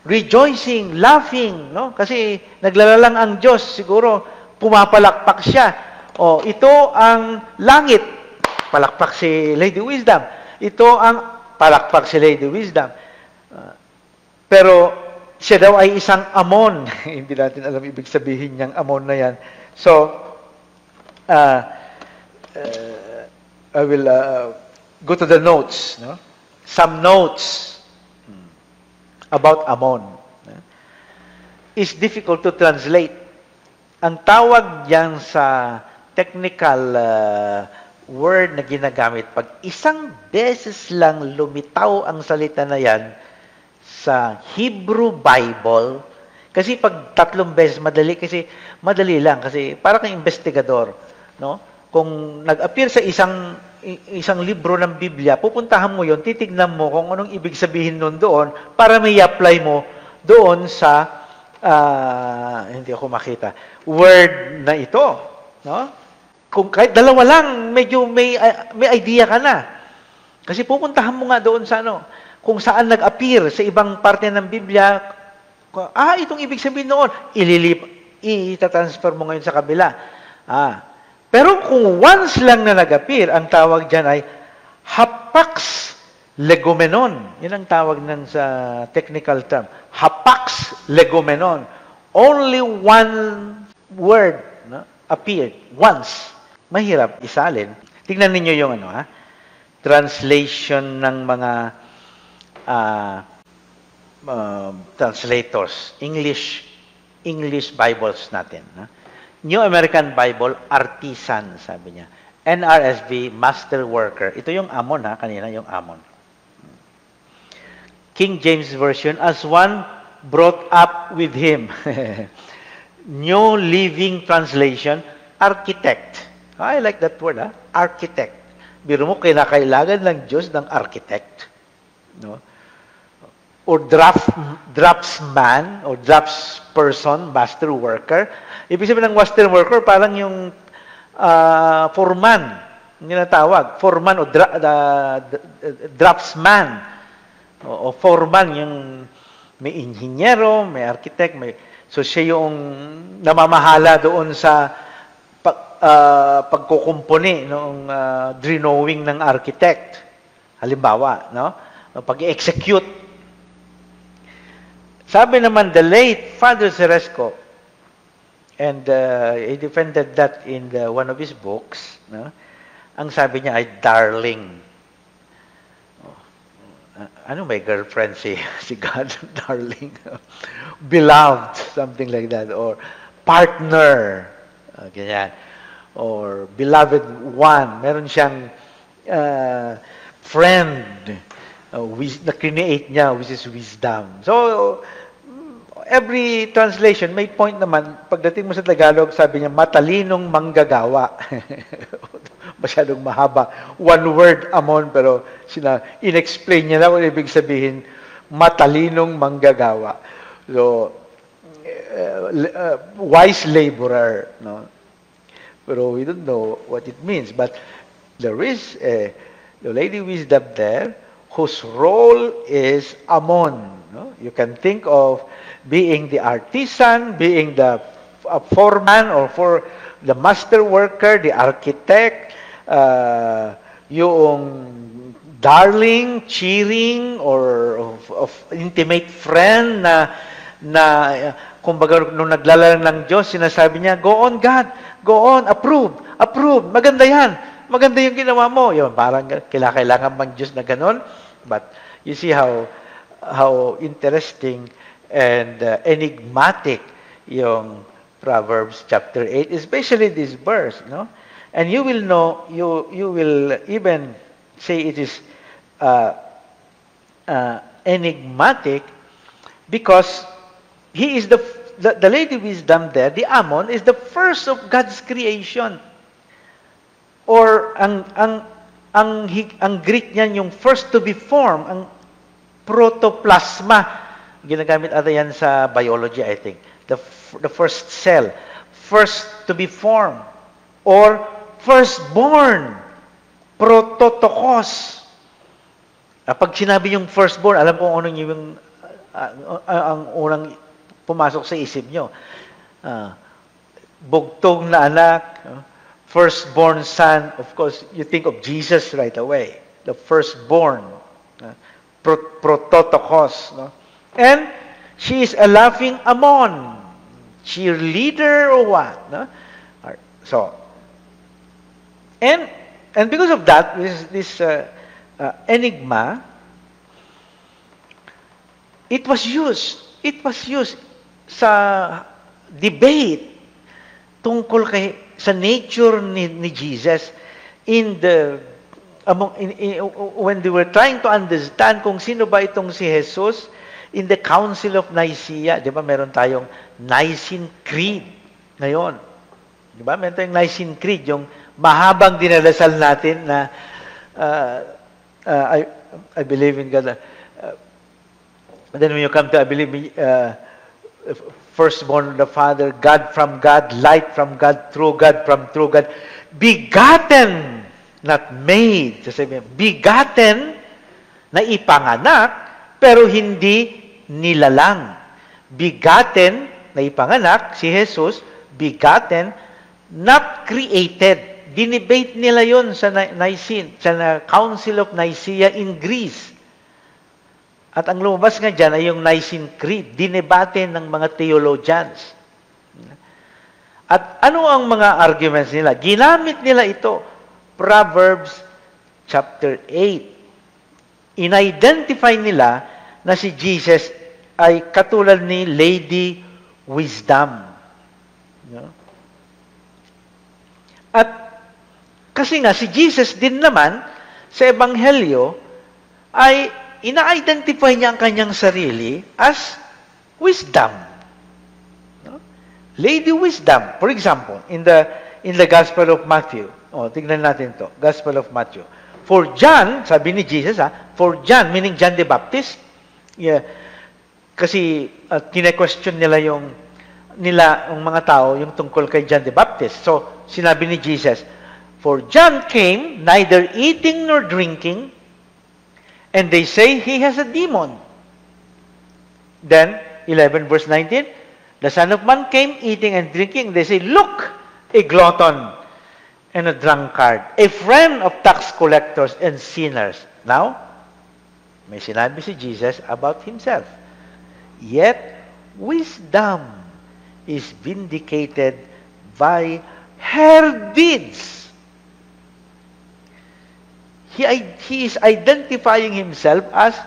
Rejoicing, laughing, no? Kasi naglalalang ang Diyos, siguro pumapalakpak siya. O, ito ang langit. Palakpak si Lady Wisdom. Ito ang palakpak si Lady Wisdom. Pero siya daw ay isang amon. Hindi natin alam ibig sabihin niyang amon na yan. So, I will go to the notes. No? Some notes about amon. Is difficult to translate. Ang tawag diyan sa technical word na ginagamit, pag isang beses lang lumitaw ang salita na yan sa Hebrew Bible, kasi pag 3 beses madali, kasi madali lang, kasi para kang investigador, no? Kung nag-appear sa isang libro ng Biblia, pupuntahan mo yon, titignan mo kung anong ibig sabihin nun doon para may apply mo doon sa hindi ako makita word na ito, no? Kung kahit dalawa lang, medyo may idea ka na. Kasi pupuntahan mo nga doon sa kung saan nag-appear sa ibang parte ng Biblia, itong ibig sabihin noon, itatransfer mo ngayon sa kabila. Pero kung once lang na nag-appear, ang tawag dyan ay hapax legomenon. Yan ang tawag ng sa technical term. Hapax legomenon. Only one word appeared once. Mahirap isalin. Tingnan ninyo yung translation ng mga translators, English Bibles natin. New American Bible, artisan, sabi niya. NRSV, master worker. Ito yung amon, kanina yung amon. King James Version, as one brought up with him. New Living Translation, architect. I like that word, architect. Biro mo, kinakailangan ng Diyos ng architect. No? Or draftsman, or draftsperson, master worker. Ibig sabihin ng master worker, parang yung foreman, yung tinatawag. Foreman o draftsman. O foreman, yung may inhinyero, may architect, so siya yung namamahala doon sa pagkukumpuni ng drawing ng architect. Halimbawa, pag-execute. Sabi naman, the late Father Ceresco, and he defended that in one of his books, ang sabi niya ay darling. Ano may girlfriend si God? Darling. Beloved, something like that. Or partner. Ganyan. Or beloved one. Meron siyang friend na create niya, which is wisdom. So, every translation may point naman. Pagdating mo sa Tagalog, sabi niya, matalinong manggagawa. Masyadong mahaba. One word, amon, pero in-explain niya na kung ibig sabihin, matalinong manggagawa. So, wise laborer. No? Pero we don't know what it means. But there is the Lady Wisdom there whose role is amon. No? You can think of being the artisan, being the foreman or for the master worker, the architect, yung darling, cheering, or of intimate friend na kumbaga nung naglalaro ng Diyos, sinasabi niya, go on God, go on, approve, maganda yan, maganda yung ginawa mo. Yun, parang kailangan bang Diyos na ganon? But you see how interesting and enigmatic yung Proverbs chapter 8, especially this verse, no? And you will know, you will even say it is enigmatic because he is the Lady Wisdom there, the Ammon, is the first of God's creation. Or ang Greek niyan yung first to be formed, ang protoplasma. Ginagamit ata yan sa biology, I think. The first cell, first to be formed, or firstborn, prototokos. Pag sinabi yung firstborn, alam ko ano yung ang unang pumasok sa isip nyo. Bugtong na anak, firstborn son, of course, you think of Jesus right away. The firstborn, prototokos. No? And she is a laughing Ammon, cheerleader or what? No? So, and because of that, this enigma, it was used sa debate tungkol sa nature ni Jesus when they were trying to understand kung sino ba itong si Jesus in the Council of Nicaea. Di ba meron tayong Nicene Creed ngayon? Di ba meron tayong Nicene Creed, yung mahabang dinadasal natin na I believe in God. Then when you come to I believe firstborn of the Father, God from God, light from God, true God from true God, begotten, not made. Sasabihin, begotten, na ipanganak, pero hindi nilalang. Begotten, na ipanganak, si Jesus, begotten, not created. Dinebate nila yon sa Nicene, sa Council of Nicaea in Greece. At ang lumabas nga dyan ay yung Nicene Creed, dinebate ng mga theologians. At ano ang mga arguments nila? Ginamit nila ito, Proverbs chapter 8. In-identify nila na si Jesus ay katulad ni Lady Wisdom. No? At kasi nga si Jesus din naman sa Ebanghelyo ay ina-identify niya ang kanyang sarili as wisdom. No? Lady Wisdom, for example, in the Gospel of Matthew. Tignan natin to. Gospel of Matthew. For John, sabi ni Jesus, for John, meaning John the Baptist, kasi kine-question nila yung mga tao yung tungkol kay John the Baptist. So, sinabi ni Jesus, for John came neither eating nor drinking, and they say he has a demon. Then, 11 verse 19, the Son of Man came eating and drinking. They say, look, a glutton and a drunkard, a friend of tax collectors and sinners. Now, may sinabi si Jesus about himself. Yet, wisdom is vindicated by her deeds. He is identifying himself as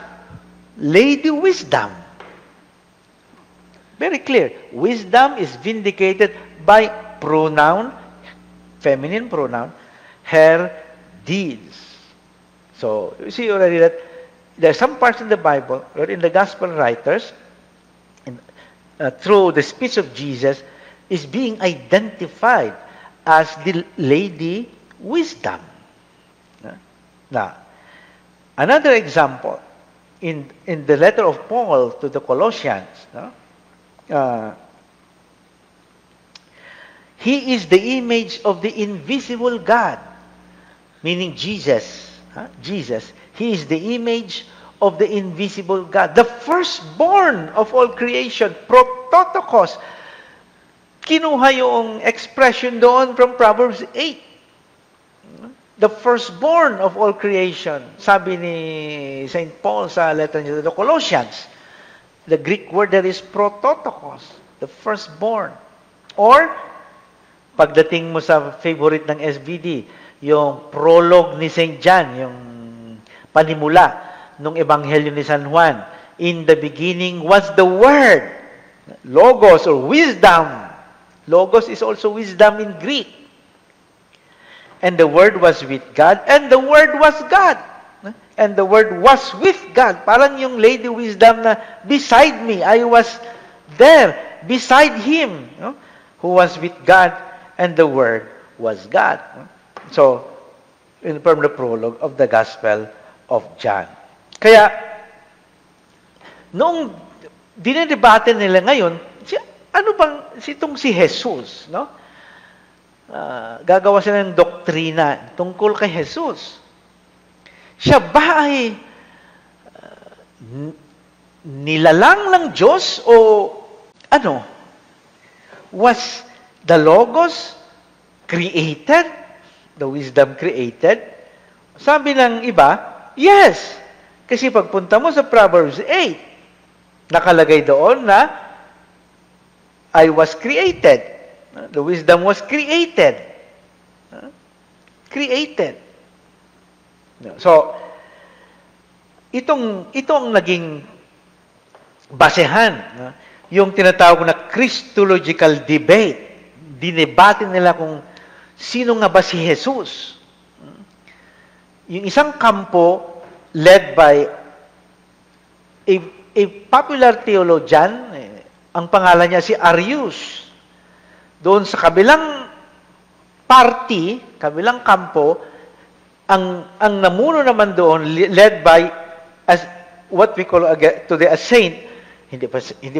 Lady Wisdom. Very clear. Wisdom is vindicated by pronoun, feminine pronoun, her deeds. So, you see already that there are some parts in the Bible, or in the Gospel writers, through the speech of Jesus, is being identified as the Lady Wisdom. Now, another example, in the letter of Paul to the Colossians, he is the image of the invisible God, meaning Jesus. Jesus. He is the image of the invisible God, the firstborn of all creation, prototokos. Kinuha yung expression doon from Proverbs 8. The firstborn of all creation. Sabi ni St. Paul sa letter niya to the Colossians, the Greek word there is prototokos, the firstborn. Or, pagdating mo sa favorite ng SBD, yung prologue ni St. John, yung panimula ng Ebanghelyo ni San Juan. In the beginning was the Word. Logos or wisdom. Logos is also wisdom in Greek. And the Word was with God, and the Word was God. And the Word was with God. Parang yung Lady Wisdom na beside me, I was there, beside Him, who was with God, and the Word was God. So, from the prologue of the Gospel of John. Kaya, noong dinedebate nila ngayon, ano bang itong si Jesus, no? Gagawa sila ng doktrina tungkol kay Jesus. Siya ba ay nilalang ng Diyos o ano? Was the Logos created? The wisdom created? Sabi ng iba, yes. Kasi pagpunta mo sa Proverbs 8, nakalagay doon na I was created. The wisdom was created. Created. So, itong naging basehan, yung tinatawag na Christological debate. Dinebate nila kung sino nga ba si Jesus. Yung isang kampo led by a popular theologian, ang pangalan niya si Arius. Doon sa kabilang party, kabilang kampo, ang namuno naman doon, led by as what we call today a saint, hindi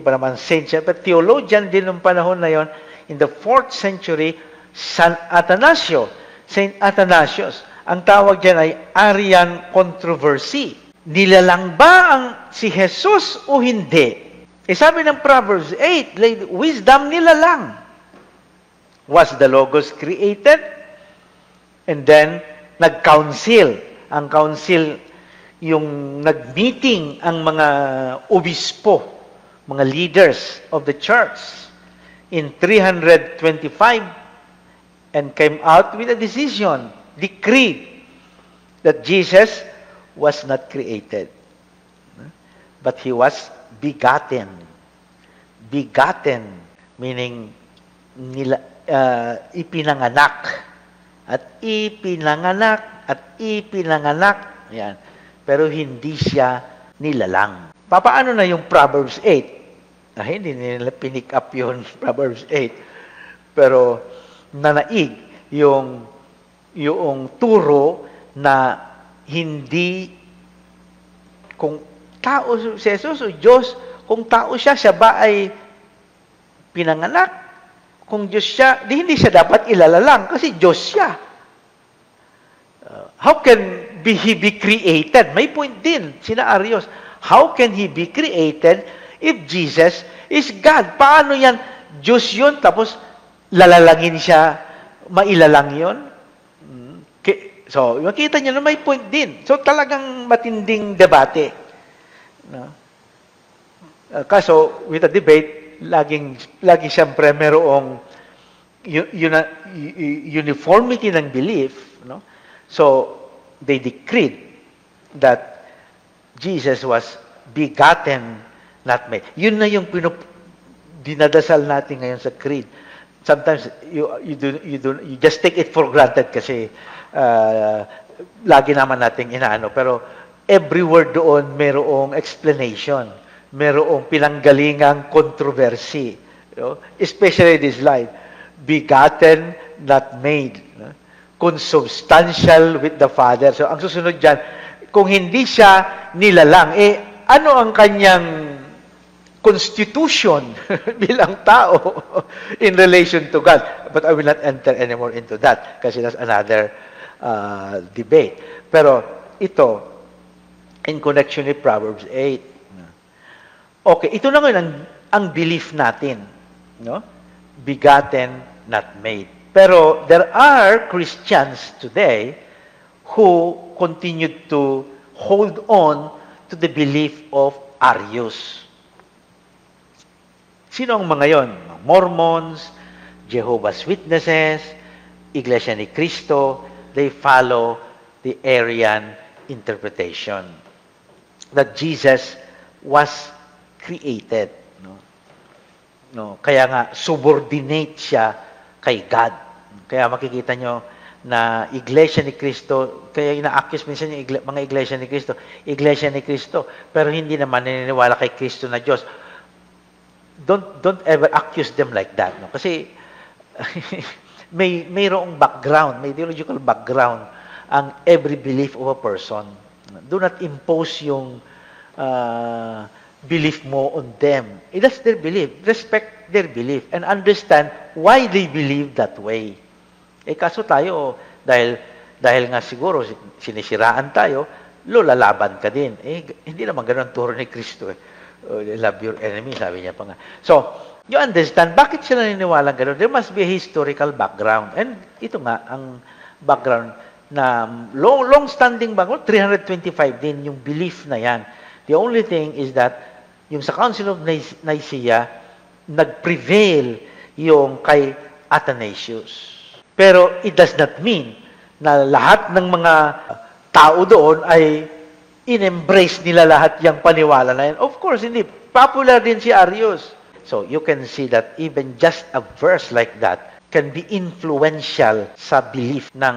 pa naman saint siya, but theologian din ng panahon na yon, in the 4th century, San Atanasio, Saint Athanasius. Ang tawag diyan ay Arian controversy. Nilalang ba ang si Jesus o hindi? Sabi ng Proverbs 8, wisdom nilalang. Was the Logos created? And then, nag-council. Ang council, yung nag-meeting ang mga obispo, mga leaders of the church in 325 and came out with a decision, decreed that Jesus was not created, but He was begotten. Begotten, meaning ipinanganak. At ipinanganak, at ipinanganak. Yan. Pero hindi siya nilalang. Papaano na yung Proverbs 8? Hindi nila pinick up yun, Proverbs 8. Pero nanaig yung turo na hindi kung tao si Jesus o Diyos, kung tao siya, siya ba ay pinanganak? Kung Diyos siya, hindi siya dapat ilalalang kasi Diyos siya. How can He be created? May point din, sina Arius. How can He be created if Jesus is God? Paano yan? Diyos yun, tapos lalalangin siya, mailalang yun? So, makita niyo na may point din. So, talagang matinding debate. No? Kaso, with a debate, laging siyempre merong uniformity ng belief, no? So they decreed that Jesus was begotten, not made. Yun na yung dinadasal natin ngayon sa creed. Sometimes you just take it for granted kasi lagi naman nating inaano, pero every word doon merong explanation. Merong pinanggalingang controversy. Especially this line, begotten, not made. Consubstantial with the Father. So, ang susunod dyan, kung hindi siya nilalang, ano ang kanyang constitution bilang tao in relation to God? But I will not enter anymore into that kasi that's another debate. Pero ito, in connection with Proverbs 8, okay, ito na ngayon ang belief natin. No? Begotten, not made. Pero there are Christians today who continued to hold on to the belief of Arius. Sino ang mga yon? Mormons, Jehovah's Witnesses, Iglesia ni Cristo, they follow the Arian interpretation that Jesus was created. Kaya nga, subordinate siya kay God. Kaya makikita nyo na Iglesia ni Cristo, kaya ina-accuse minsan yung mga Iglesia ni Cristo, pero hindi naman naniniwala kay Cristo na Diyos. Don't ever accuse them like that. No? Kasi mayroong background, may theological background ang every belief of a person. Do not impose yung belief mo on them. That's their belief. Respect their belief and understand why they believe that way. Kaso tayo, dahil nga siguro sinisiraan tayo, lalaban ka din. Hindi naman ganun ang turo ni Kristo. Love your enemy, sabi niya pa nga. So, you understand, bakit sila naniniwala ganun? There must be a historical background. And ito nga, ang background na long-standing background, 325 din yung belief na yan. The only thing is that yung sa Council of Nicaea, nag-prevail yung kay Athanasius. Pero it does not mean na lahat ng mga tao doon ay in-embrace nila lahat yung paniwala na yan. Of course, hindi. Popular din si Arius. So you can see that even just a verse like that can be influential sa belief ng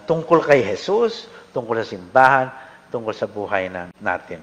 tungkol kay Jesus, tungkol sa simbahan, tungkol sa buhay natin.